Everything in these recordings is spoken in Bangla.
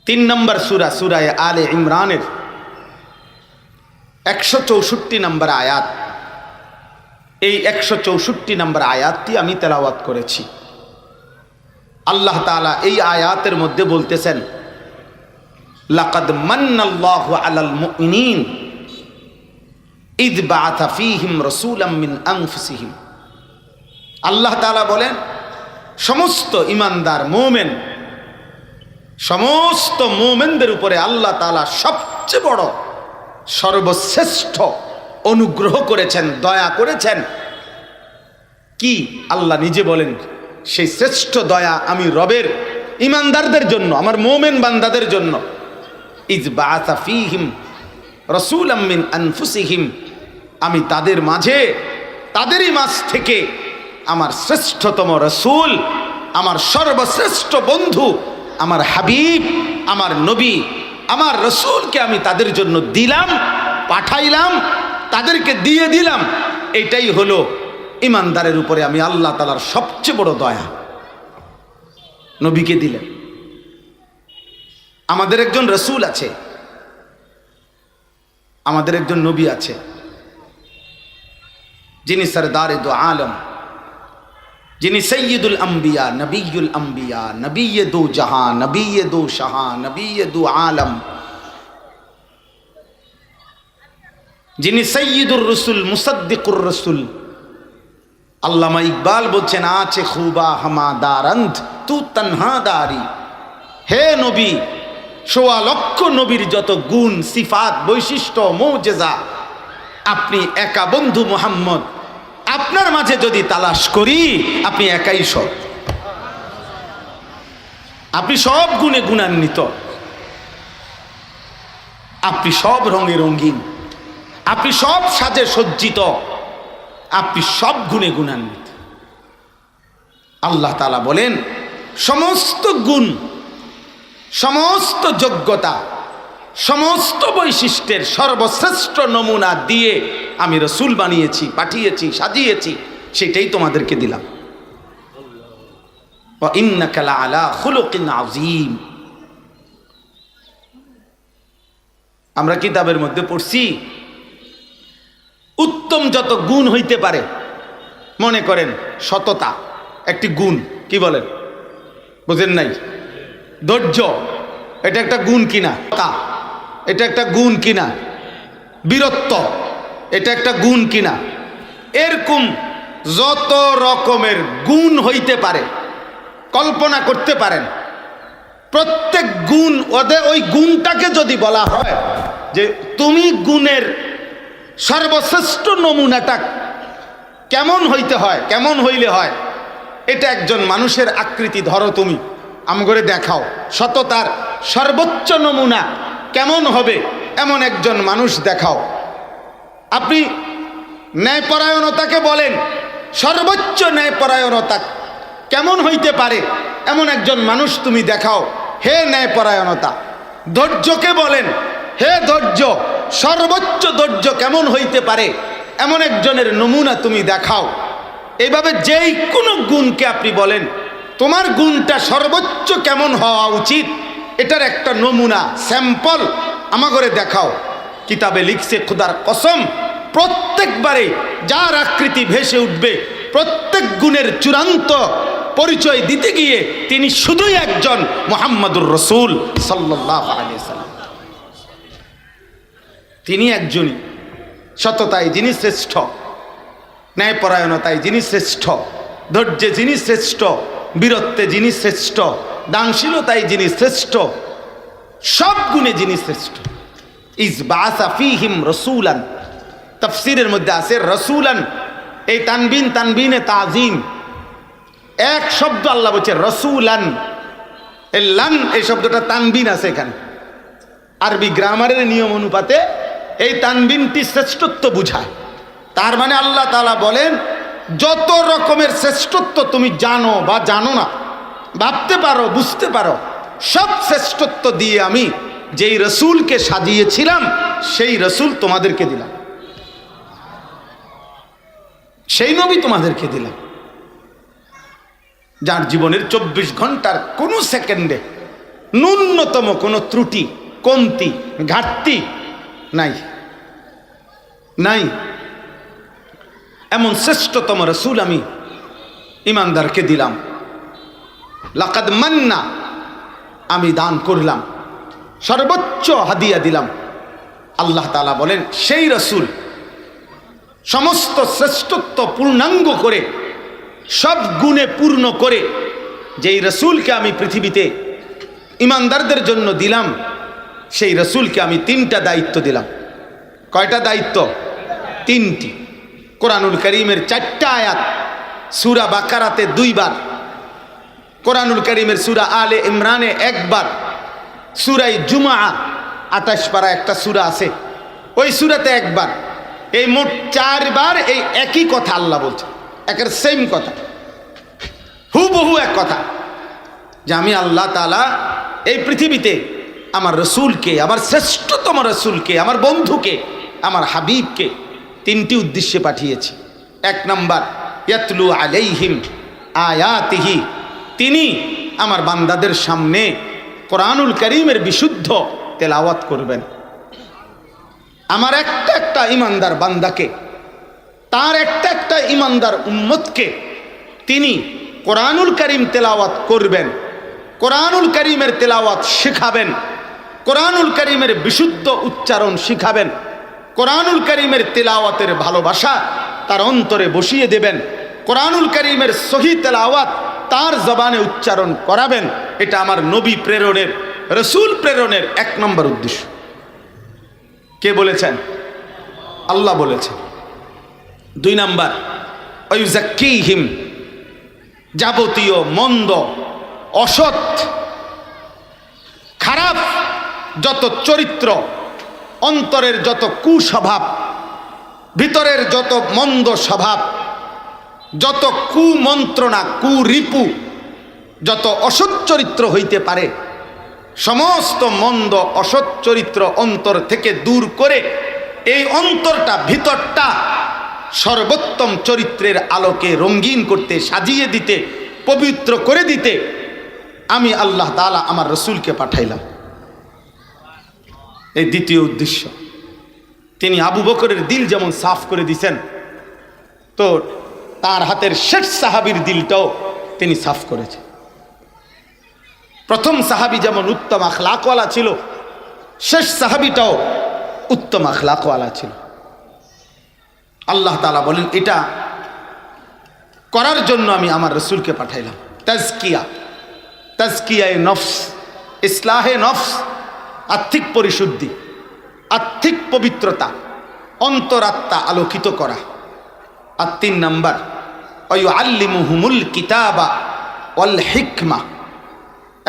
তিন নম্বর সূরা সূরায়ে আলে ইমরানের 164 নম্বর আয়াত। এই 164 নম্বর আয়াতটি আমি তেলাওয়াত করেছি। আল্লাহ তাআলা এই আয়াতের মধ্যে বলতেছেন, লাকাদ মান্নাল্লাহু আলাল মুমিনিন ইয বাআথা ফীহিম রাসূলাম মিন আনফুসিহিম। আল্লাহ তাআলা বলেন, সমস্ত ঈমানদার মুমিন, সমস্ত মুমিনদের উপরে আল্লাহ তাআলা সবচেয়ে বড় সর্বশ্রেষ্ঠ অনুগ্রহ করেছেন, দয়া করেছেন। কি? আল্লাহ নিজে বলেন, সেই শ্রেষ্ঠ দয়া আমি রবের ঈমানদারদের জন্য, আমার মুমিন বান্দাদের জন্য। ইয বাআথা ফীহিম রাসূলাম মিন আনফুসিহিম, আমি তাদের মাঝে, তাদেরই মাঝ থেকে আমার শ্রেষ্ঠতম রাসূল, আমার সর্বশ্রেষ্ঠ বন্ধু, আমার হাবিব, আমার নবী, আমার রাসূলকে আমি তাদের জন্য দিলাম, পাঠাইলাম, তাদেরকে দিয়ে দিলাম। এটাই হলো ঈমানদারের উপরে আমি আল্লাহ তাআলার সবচেয়ে বড় দয়া। নবীকে দিলেন। আমাদের একজন রাসূল আছে, আমাদের একজন নবী আছে, যিনি সরদারে দো আলম, যিনি সৈয়দুল আম্বিয়া, নবিয়ুল আম্বিয়া, নবিয়ে দো জাহান, নবিয়ে দো শাহান, নবিয়ে দো আলম, যিনি সৈয়দুর রসুল, মুসাদ্দিকুর রসুল। আল্লামা ইকবাল বলছেন, আছে খুবা হামাদারন্ত তু তনহাদারি। হে নবী, ১৬ লক্ষ নবীর যত গুণ, সিফাত, বৈশিষ্ট্য, মুজেজা, আপনি একা বন্ধু মুহাম্মদ, আপনার মাঝে যদি তালাশ করি, আপনি একাই সব। আপনি সব গুণে গুণান্বিত, আপনি সব রঙে রঙিন, আপনি সব সাজে সজ্জিত, আপনি সব গুণে গুণান্বিত। আল্লাহ তাআলা বলেন, সমস্ত গুণ, সমস্ত যোগ্যতা, সমস্ত বৈশিষ্ট্যের সর্বশ্রেষ্ঠ নমুনা দিয়ে আমি রাসূল বানিয়েছি, পাঠিয়েছি, সাজিয়েছি, সেটাই তোমাদেরকে দিলাম। ওয়া ইন্নাকা লাআলা খুলুকিন আযীম। আমরা কিতাবের মধ্যে পড়ছি, উত্তম যত গুণ হইতে পারে, মনে করেন সততা একটি গুণ, কি বলেন? বুঝেন নাই? ধৈর্য, এটা একটা গুণ কিনা? এটা একটা গুণ কিনা? বীরত্ব, এটা একটা গুণ কিনা? এরকম যত রকমের গুণ হইতে পারে, কল্পনা করতে পারেন, প্রত্যেক গুণ, ওই গুণটাকে যদি বলা হয় যে তুমি গুণের সর্বশ্রেষ্ঠ নমুনাটা কেমন হইতে হয়, কেমন হইলে হয়, এটা একজন মানুষের আকৃতি ধরো, তুমি আমগরে দেখাও, সততার সর্বোচ্চ নমুনা কেমন হবে এমন একজন মানুষ দেখাও। আপনি ন্যায়পরায়ণতাকে বলেন, সর্বোচ্চ ন্যায়পরায়ণতা কেমন হইতে পারে এমন একজন মানুষ তুমি দেখাও, হে ন্যায়পরায়ণতা। ধৈর্যকে বলেন, হে ধৈর্য, সর্বোচ্চ ধৈর্য কেমন হইতে পারে এমন একজনের নমুনা তুমি দেখাও। এইভাবে যেই কোনো গুণকে আপনি বলেন, তোমার গুণটা সর্বোচ্চ কেমন হওয়া উচিত, এটার একটা নমুনা, স্যাম্পল আমাগরে দেখাও। কিতাবে লিখছে, খুদার কসম, প্রত্যেকবারে যার আকৃতি ভেসে উঠবে, প্রত্যেক গুণের চূড়ান্ত পরিচয় দিতে গিয়ে তিনি শুধুই একজন মুহাম্মাদুর রাসূল সাল্লাল্লাহু আলাইহি ওয়াসাল্লাম। তিনি একজনই। সততায় যিনি শ্রেষ্ঠ, ন্যায়পরায়ণতায় যিনি শ্রেষ্ঠ, ধৈর্যে যিনি শ্রেষ্ঠ, বীরত্বে যিনি শ্রেষ্ঠ, দানশীলতায় যিনি শ্রেষ্ঠ, সব গুণে যিনি শ্রেষ্ঠ। ইয বাআসা ফীহিম রাসূলান, তাফসীরের মধ্যে আছে রাসূলান, এই তানবিন, তানবিনে তাজিম, এক শব্দ আল্লাহ বলছে রাসূলান, এই লান, এই শব্দটা তানবিন আছে এখানে। আরবি গ্রামারের নিয়ম অনুপাতে এই তানবিনটি শ্রেষ্ঠত্ব বুঝায়। তার মানে আল্লাহ তাআলা বলেন, যত রকমের শ্রেষ্ঠত্ব তুমি জানো বা জানো না, ভাবতে পারো, বুঝতে পারো, সব শ্রেষ্ঠত্ব দিয়ে আমি যেই রাসূলকে সাজিয়েছিলাম, সেই রাসূল তোমাদেরকে দিলাম, সেই নবী তোমাদেরকে দিলাম, যার জীবনের 24 ঘন্টার কোনো সেকেন্ডে ন্যূনতম কোনো ত্রুটি, কমতি, ঘাটতি নাই নাই। এমন শ্রেষ্ঠতম রসুল আমি ইমানদারকে দিলাম। লাকাদ মান্না, আমি দান করলাম, সর্বোচ্চ হাদিয়া দিলাম। আল্লাহ তাআলা বলেন সেই রসুল সমস্ত শ্রেষ্ঠত্ব পূর্ণাঙ্গ করে, সব গুণে পূর্ণ করে যেই রসুলকে আমি পৃথিবীতে ইমানদারদের জন্য দিলাম, সেই রসুলকে আমি 3টা দায়িত্ব দিলাম। কয়টা দায়িত্ব? 3টি। কোরআনুল কারীমের 4টা আয়াত, সূরা বাকারাতে 2 বার, কোরআনুল কারীমের সূরা আলে ইমরানে 1 বার, সূরায়ে জুমআ 28 পারা একটা সূরা আছে, ওই সূরাতে 1 বার। এই মোট 4 বার এই একই কথা আল্লাহ বলছে, একের সেম কথা, হুবহু এক কথা, যে আমি আল্লাহ তাআলা এই পৃথিবীতে আমার রসুলকে, আমার শ্রেষ্ঠতম রসুলকে, আমার বন্ধুকে, আমার হাবিবকে 3টি উদ্দেশ্যে পাঠিয়েছি। 1 নাম্বার, ইয়াতলু আলাইহিম আয়াতিহি, তিনি আমার বান্দাদের সামনে কোরআনুল কারীমের বিশুদ্ধ তেলাওয়াত করবেন। আমার একটা একটা ইমানদার বান্দাকে, তার একটা একটা ইমানদার উম্মতকে তিনি কোরআনুল কারীম তেলাওয়াত করবেন, কোরআনুল কারীমের তেলাওয়াত শেখাবেন, কোরআনুল কারীমের বিশুদ্ধ উচ্চারণ শিখাবেন, কোরআনুল কারীমের তেলাওয়াতের ভালোবাসা তার অন্তরে বসিয়ে দেবেন, কোরআনুল কারীমের সহি তেলাওয়াত তার জবানে উচ্চারণ করাবেন। এটা আমার নবী প্রেরণের, রসুল প্রেরণের 1 নম্বর উদ্দেশ্য। কে বলেছেন? আল্লাহ বলেছেন। 2 নাম্বার, ওয়ায়ুযাক্কিহিম, যাবতীয় মন্দ, অসৎ, খারাপ যত চরিত্র, অন্তরের যত কুস্বভাব, ভিতরের যত মন্দ স্বভাব, যত কুমন্ত্রণা, কুরিপু, যত অসৎ চরিত্র হইতে পারে, সমস্ত মন্দ অসৎ চরিত্র অন্তর থেকে দূর করে এই অন্তরটা, ভিতরটা সর্বোত্তম চরিত্রের আলোকে রঙিন করতে, সাজিয়ে দিতে, পবিত্র করে দিতে আমি আল্লাহ তাআলা আমার রসুলকে পাঠাইলাম। এই 2য় উদ্দেশ্য। তিনি আবু বকরের দিল যেমন সাফ করে দিয়েছেন, তো তার হাতের শেষ সাহাবীর দিলটাও তিনি সাফ করেছেন। প্রথম সাহাবী যেমন উত্তম আখলাকওয়ালা ছিল, শেষ সাহাবীটাও উত্তম আখলাকওয়ালা ছিল। আল্লাহ তাআলা বলেন এটা করার জন্য আমি আমার রসুলকে পাঠাইলাম। তাজকিয়া, তাজকিয়ায়ে নফস, ইসলাহে নফস, আত্মিক পরিশুদ্ধি, আত্মিক পবিত্রতা, অন্তরাত্মা আলোকিত করা। আর 3 নাম্বার, ওয়ায়ুআল্লিমুহুমুল কিতাবা ওয়াল হিকমা।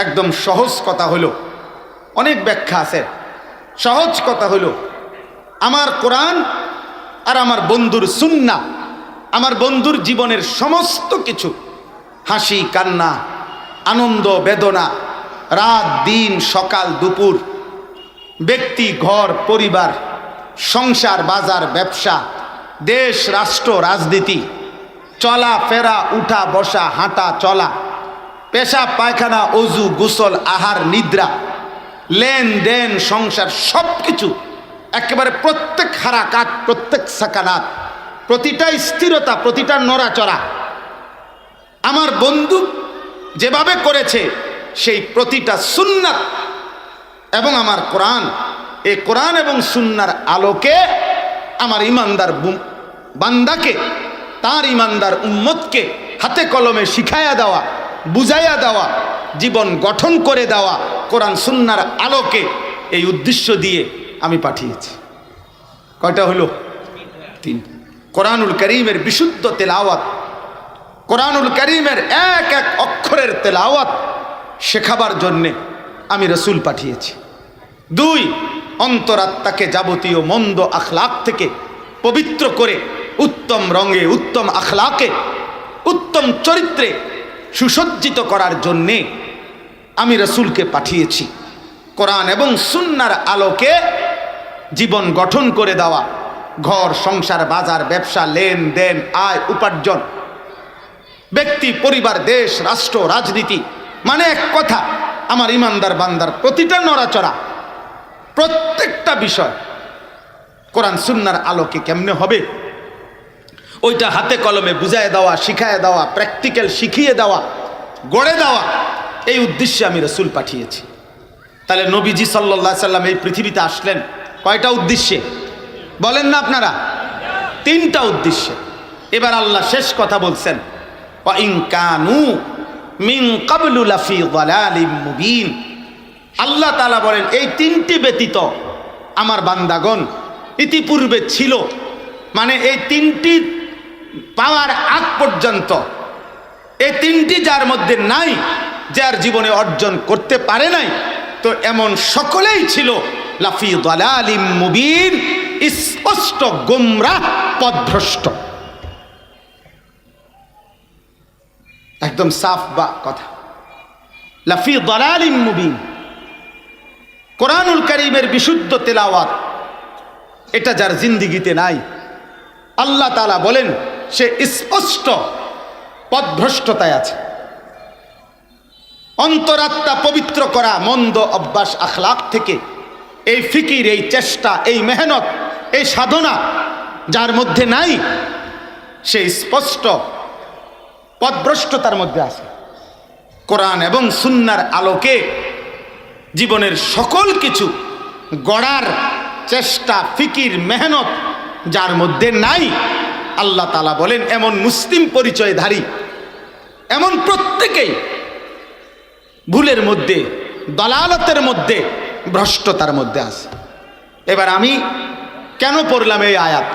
একদম সহজ কথা হলো, অনেক ব্যাখ্যা আছে, সহজ কথা হলো আমার কোরআন আর আমার বন্ধুর সুন্নাহ, আমার বন্ধুর জীবনের সমস্ত কিছু, হাসি কান্না, আনন্দ বেদনা, রাত দিন, সকাল দুপুর, ব্যক্তি ঘর পরিবার, সংসার বাজার ব্যবসা, দেশ রাষ্ট্র রাজনীতি, চলা ফেরা, উঠা বসা, হাঁটা চলা, পেশাব পায়খানা, অজু গোসল, আহার নিদ্রা, লেনদেন, সংসার, সব কিছু একেবারে প্রত্যেক হারাকাত, প্রত্যেক সাকানাত, প্রতিটা স্থিরতা, প্রতিটা নড়াচড়া আমার বন্ধু যেভাবে করেছে সেই প্রতিটা সুন্নাত এবং আমার কোরআন, এই কোরআন এবং সুন্নার আলোকে আমার ইমানদার বান্দাকে, তার ইমানদার উম্মতকে হাতে কলমে শিখাইয়া দেওয়া, বুঝাইয়া দেওয়া, জীবন গঠন করে দেওয়া কোরআন সুন্নার আলোকে, এই উদ্দেশ্য দিয়ে আমি পাঠিয়েছি। কয়টা হলো? 3। কোরআনুল কারীমের বিশুদ্ধ তেলাওয়াত, কোরআনুল কারীমের এক এক অক্ষরের তেলাওয়াত শেখাবার জন্যে আমি রসুল পাঠিয়েছি। 2, অন্তরাত্মাকে যাবতীয় মন্দ আখলাক থেকে পবিত্র করে উত্তম রঙে, উত্তম আখলাকে, উত্তম চরিত্রে সুসজ্জিত করার জন্যে আমি রসুলকে পাঠিয়েছি। কোরআন এবং সুন্নার আলোকে জীবন গঠন করে দেওয়া, ঘর সংসার বাজার ব্যবসা লেনদেন আয় উপার্জন, ব্যক্তি পরিবার দেশ রাষ্ট্র রাজনীতি, মানে এক কথা আমার ইমানদার বান্দার প্রতিটা নড়াচড়া, প্রত্যেকটা বিষয় কোরআন সুন্নাহর আলোকে কেমনে হবে, ওইটা হাতে কলমে বুঝায় দেওয়া, শিখায় দেওয়া, প্র্যাকটিক্যাল শিখিয়ে দেওয়া, গড়ে দেওয়া, এই উদ্দেশ্যে আমি রাসূল পাঠিয়েছি। তাহলে নবীজি সাল্লাল্লাহু আলাইহি সাল্লাম এই পৃথিবীতে আসলেন কয়টা উদ্দেশ্যে বলেন না আপনারা? 3টা উদ্দেশ্যে। এবার আল্লাহ শেষ কথা বলছেন, ওয়া ইন কানু মিন ক্বাবলু লাফি যালালিম মুবিন। আল্লাহ তাআলা বলেন এই 3টি ব্যতীত আমার বান্দাগণ ইতিপূর্বে ছিল, মানে এই 3টি পাওয়ার আগ পর্যন্ত, এই 3টি যার মধ্যে নাই, যার জীবনে অর্জন করতে পারে নাই, তো এমন সকলেই ছিল লাফি যালালিম মুবিন, স্পষ্ট গোমরাহ, পথভ্রষ্ট। একদম সাফ বা কথা, লাফি যালালিম মুবিন। কোরআনুল কারীমের বিশুদ্ধ তেলাওয়াত এটা যার জিন্দিগিতে নাই, আল্লাহ তাআলা বলেন সে স্পষ্ট পথভ্রষ্টতায় আছে। অন্তরাত্মা পবিত্র করা মন্দ অভ্যাস আখলাক থেকে এই ফিকির, এই চেষ্টা, এই মেহনত, এই সাধনা যার মধ্যে নাই, সে স্পষ্ট পথভ্রষ্টতার মধ্যে আছে। কোরআন এবং সুন্নাহর আলোকে জীবনের সকল কিছু গড়ার চেষ্টা, ফিকির, মেহনত যার মধ্যে নাই, আল্লাহ তাআলা বলেন এমন মুসলিম পরিচয়ধারী, এমন প্রত্যেকেই ভুলের মধ্যে, দলালতের মধ্যে, ভ্রষ্টতার মধ্যে আছে। এবার আমি কেন পড়লাম এই আয়াত?